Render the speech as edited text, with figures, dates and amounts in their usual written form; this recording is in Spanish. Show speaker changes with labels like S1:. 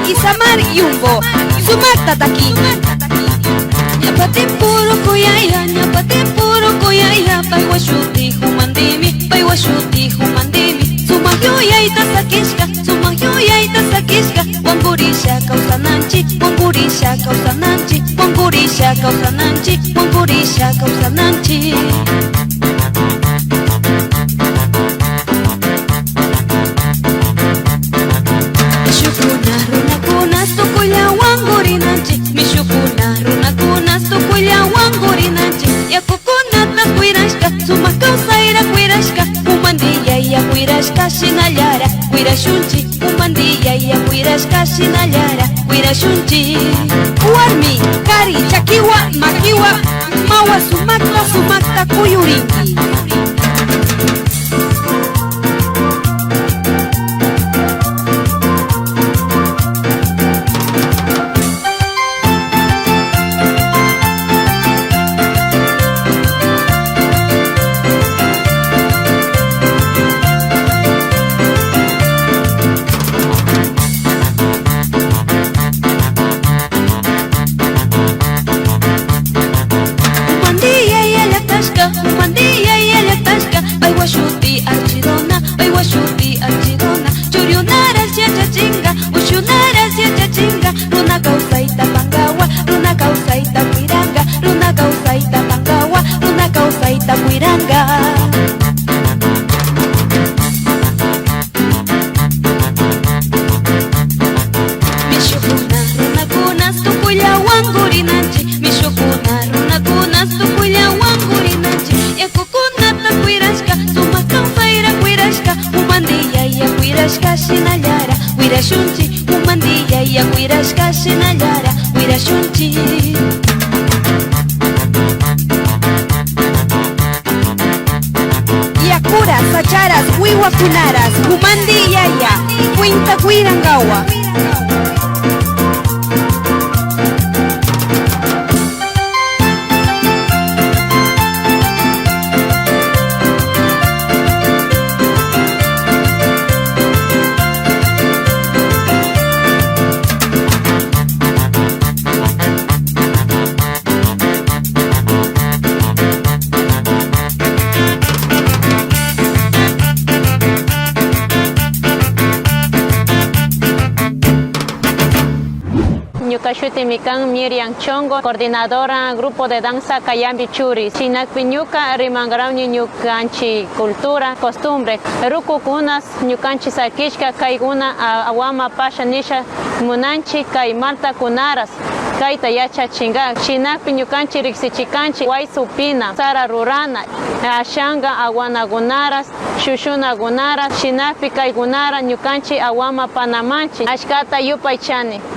S1: Isamar Yumbo, Sumak Tataki. Nyapate puro koyaya, Paiwashuti humandimi, Paiwashuti humandimi. Sumagyo yaita sakishka, Wamburisha kausananchi, Wamburisha kausananchi, Wamburisha kausananchi, Wamburisha kausananchi. Shinallara, Wirashunchi, Umandilla y Wirashka Shinallara, Wirashunchi. Warmi, Kari, Chakiwa, Makiwa, Mawa Sumakta, Kuyurinki. Wirashunchi, Umandilla y Wirashka Shinallara, Wirashunchi. Yakura, Sacharas, Wiwakunaras, Umandilla ya, Quinta Wirangawa.
S2: Ñukashuti Mikan Miriam Chongo, coordinadora Grupo de Danza Cayambi Churi. Chinakpiñuka rimangrauni ñukanchi cultura, costumbre. Rukukunas ñukanchi sakishka kayguna awama pasha nisha munanchi kay malta kunaras. Kaita yacha chinga. Chinakpi ñukanchi riksichikanchi waysupina, sara rurana, ashanga awanagunaras, shushunagunaras, chinakpi kaygunara ñukanchi awama panamanchi. Ashkata yupaychani.